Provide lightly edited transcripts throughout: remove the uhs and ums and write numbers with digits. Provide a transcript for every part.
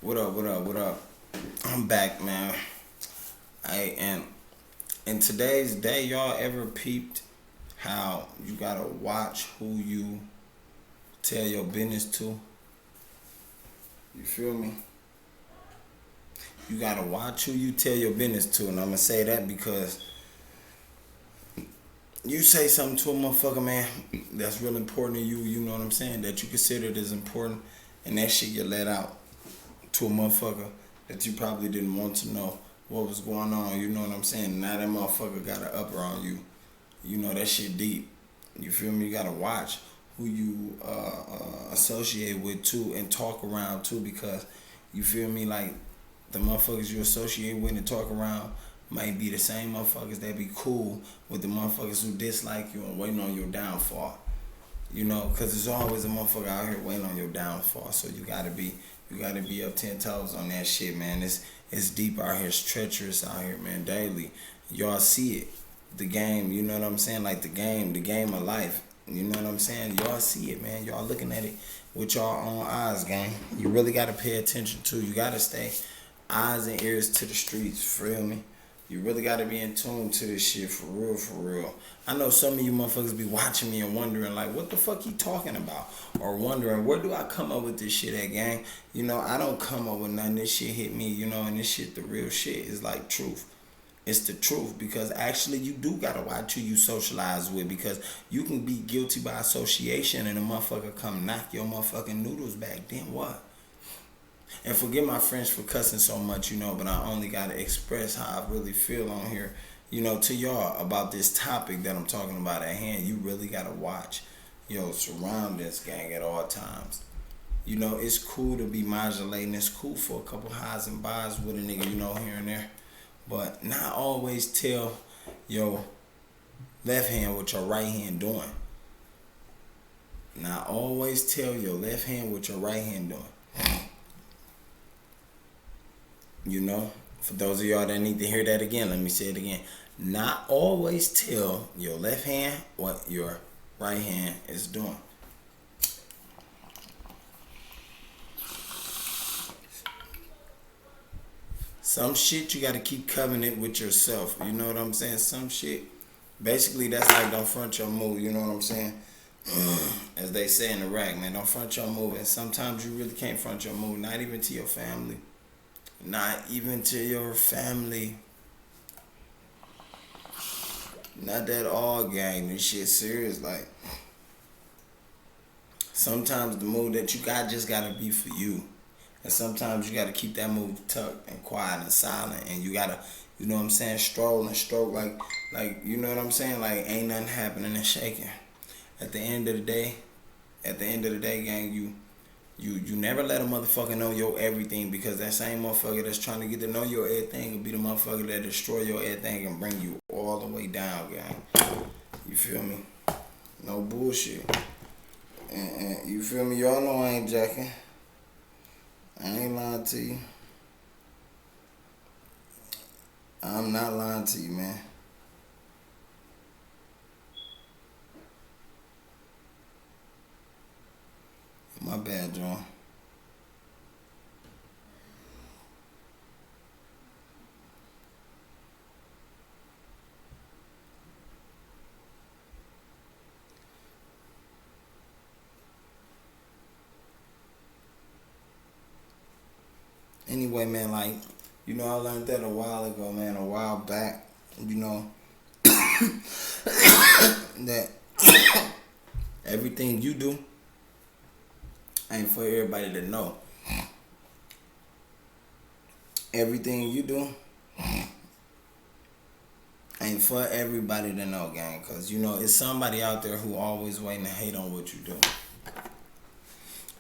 What up? What up? What up? I'm back, man. And in today's day, y'all ever peeped how you gotta watch who you tell your business to? You feel me? You gotta watch who you tell your business to, and I'm gonna say that because you say something to a motherfucker, man, that's real important to you. You know what I'm saying? That you consider it as important, and that shit get let out to a motherfucker that you probably didn't want to know what was going on. You know what I'm saying? Now that motherfucker got an upper on you. You know that shit deep. You feel me? You gotta watch who you associate with too and talk around too, because you feel me, like the motherfuckers you associate with and talk around might be the same motherfuckers that be cool with the motherfuckers who dislike you and waiting on your downfall. You know, cause there's always a motherfucker out here waiting on your downfall. So you gotta be up 10 toes on that shit, man. It's deep out here. It's treacherous out here, man. Daily, y'all see it. The game, you know what I'm saying? Like the game of life. You know what I'm saying? Y'all see it, man. Y'all looking at it with y'all own eyes, gang. You really gotta pay attention to. You gotta stay eyes and ears to the streets. Feel me? You really gotta be in tune to this shit for real, for real. I know some of you motherfuckers be watching me and wondering like, what the fuck he talking about? Or wondering, where do I come up with this shit at, gang? You know, I don't come up with nothing. This shit hit me, you know, and this shit, the real shit is like truth. It's the truth, because actually you do gotta watch who you socialize with, because you can be guilty by association and a motherfucker come knock your motherfucking noodles back. Then what? And forgive my French for cussing so much, you know, but I only gotta express how I really feel on here, you know, to y'all about this topic that I'm talking about at hand. You really gotta watch your surroundings, gang, at all times. You know, it's cool to be modulating. It's cool for a couple highs and buys with a nigga, you know, here and there. But not always tell your left hand what your right hand doing. Not always tell your left hand what your right hand doing. You know, for those of y'all that need to hear that again, let me say it again. Not always tell your left hand what your right hand is doing. Some shit you gotta keep covenant with yourself. You know what I'm saying? Some shit, basically that's like don't front your move. You know what I'm saying? As they say in the rack, man, don't front your move. And sometimes you really can't front your move, not even to your family. Not even to your family. Not at all, gang. This shit serious. Like, sometimes the move that you got just gotta be for you. And sometimes you gotta keep that move tucked and quiet and silent. And you gotta, you know what I'm saying, stroll and stroke like you know what I'm saying? Like, ain't nothing happening and shaking. At the end of the day, gang, you never let a motherfucker know your everything, because that same motherfucker that's trying to get to know your everything will be the motherfucker that destroy your everything and bring you all the way down, gang. You feel me? No bullshit. And you feel me? Y'all know I ain't jacking. I ain't lying to you. I'm not lying to you, man. My bad, John. Anyway, man, like, you know, I learned that a while ago, man, a while back, you know, that everything you do ain't for everybody to know. Everything you do ain't for everybody to know, gang. Because, you know, it's somebody out there who always waiting to hate on what you do.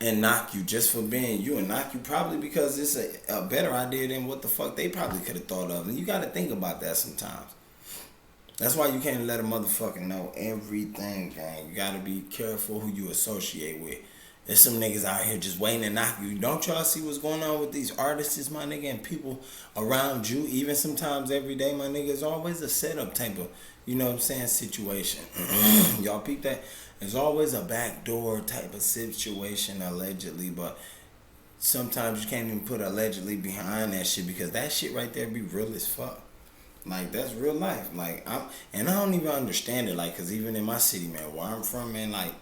And knock you just for being you. And knock you probably because it's a better idea than what the fuck they probably could have thought of. And you got to think about that sometimes. That's why you can't let a motherfucker know everything, gang. You got to be careful who you associate with. There's some niggas out here just waiting to knock you. Don't y'all see what's going on with these artists, my nigga, and people around you, even sometimes every day, my nigga? It's always a setup type of, you know what I'm saying, situation. Y'all peep that? It's always a backdoor type of situation, allegedly, but sometimes you can't even put allegedly behind that shit because that shit right there be real as fuck. Like that's real life. Like I don't even understand it. Like, cause even in my city, man, where I'm from, man, like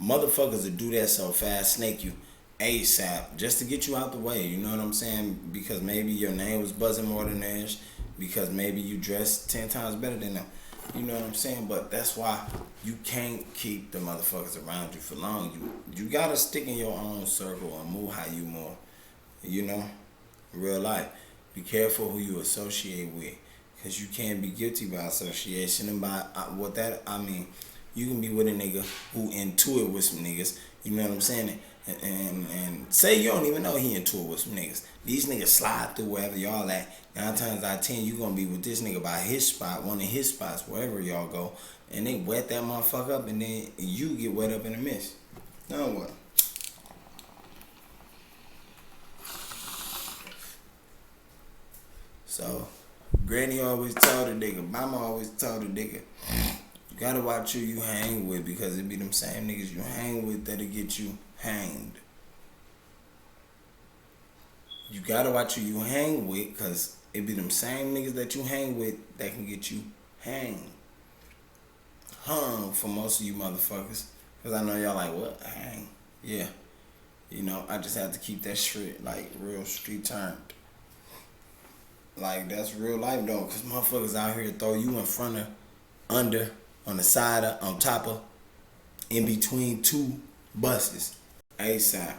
motherfuckers that do that so fast, snake you ASAP just to get you out the way. You know what I'm saying? Because maybe your name was buzzing more than theirs. Because maybe you dressed 10 times better than them. You know what I'm saying? But that's why you can't keep the motherfuckers around you for long. You gotta stick in your own circle and move how you move. You know, real life. Be careful who you associate with, cause you can't be guilty by association. And by what that I mean, you can be with a nigga who into it with some niggas. You know what I'm saying? And say you don't even know he into it with some niggas. These niggas slide through wherever y'all at. 9 times out of 10, you gonna be with this nigga by his spot, one of his spots, wherever y'all go, and they wet that motherfucker up, and then you get wet up in the mist. Now what? So, Granny always told the nigga, Mama always told the nigga, you gotta watch who you hang with because it be them same niggas you hang with that'll get you hanged. You gotta watch who you hang with because it be them same niggas that you hang with that can get you hanged. Hung for most of you motherfuckers. Because I know y'all like, what? Hang? Yeah. You know, I just have to keep that shit like real street turned. Like, that's real life though, because motherfuckers out here throw you in front of, under, on the side of, on top of, in between two buses, ASAP,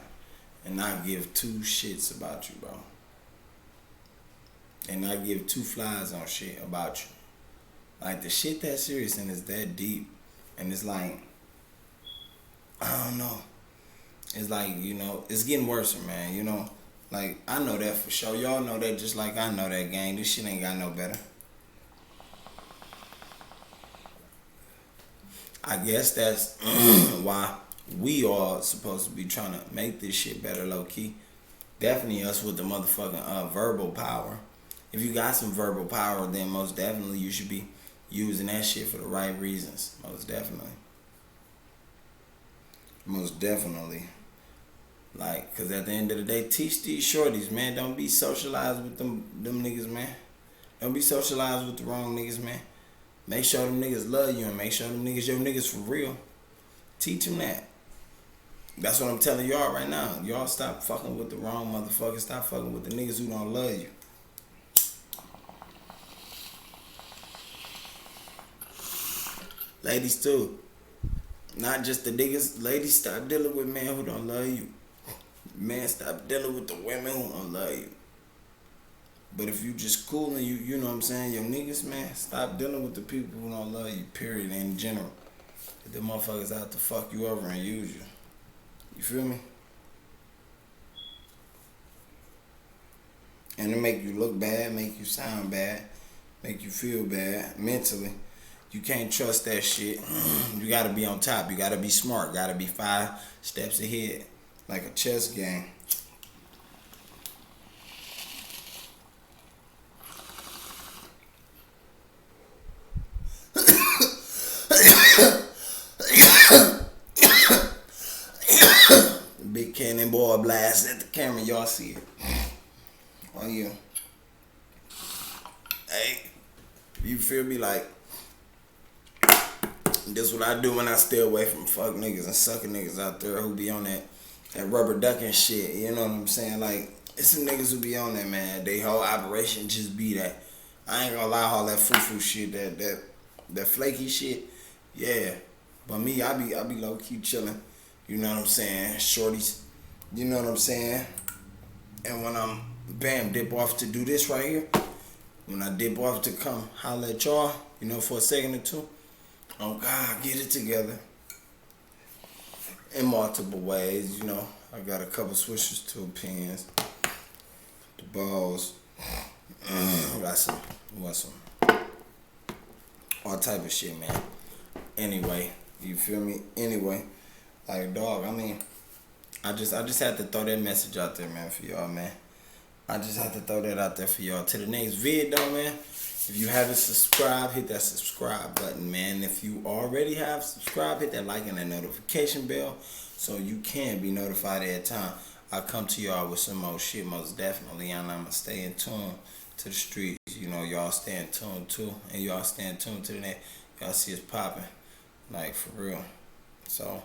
and not give two shits about you, bro. And not give two flies on shit about you. Like, the shit that serious and it's that deep, and it's like, I don't know. It's like, you know, it's getting worse, man, you know. Like, I know that for sure. Y'all know that just like I know that, gang. This shit ain't got no better. I guess that's why we all supposed to be trying to make this shit better, low-key. Definitely us with the motherfucking verbal power. If you got some verbal power, then most definitely you should be using that shit for the right reasons. Most definitely. Most definitely. Like, cause at the end of the day, teach these shorties, man. Don't be socialized with them niggas, man. Don't be socialized with the wrong niggas, man. Make sure them niggas love you and make sure them niggas your niggas for real. Teach them that. That's what I'm telling y'all right now. Y'all stop fucking with the wrong motherfuckers. Stop fucking with the niggas who don't love you. Ladies too. Not just the niggas. Ladies, stop dealing with men who don't love you. Man, stop dealing with the women who don't love you. But if you just cool and you know what I'm saying, your niggas, man, stop dealing with the people who don't love you, period, in general. The motherfuckers out to fuck you over and use you. You feel me? And to make you look bad, make you sound bad, make you feel bad mentally. You can't trust that shit. You gotta be on top. You gotta be smart. Gotta be 5 steps ahead. Like a chess game. Big cannonball blast at the camera. Y'all see it. Oh, yeah. Hey, you feel me? Like, this what I do when I stay away from fuck niggas and sucker niggas out there who be on that rubber ducking shit. You know what I'm saying? Like, it's some niggas who be on that, man. They whole operation just be that. I ain't gonna lie, all that foo-foo shit, that flaky shit. Yeah. But me, I be low-key chilling. You know what I'm saying? Shorties. You know what I'm saying? And when I'm, bam, dip off to do this right here. When I dip off to come holler at y'all, you know, for a second or two. Oh, God, get it together. In multiple ways, you know. I got a couple switches to pins. The balls. Got some. All type of shit, man. Anyway, you feel me? Anyway, like, dog, I mean, I just had to throw that message out there, man, for y'all, man. I just had to throw that out there for y'all. To the next vid, though, man. If you haven't subscribed, hit that subscribe button, man. If you already have subscribed, hit that like and that notification bell so you can be notified at a time. I'll come to y'all with some more shit, most definitely, and I'ma stay in tune to the streets. You know, y'all stay in tune too, and y'all stay in tune to the net. Y'all see us popping, like for real. So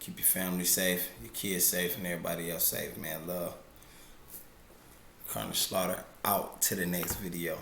keep your family safe, your kids safe, and everybody else safe, man. Love. Karnage Slaughter out to the next video.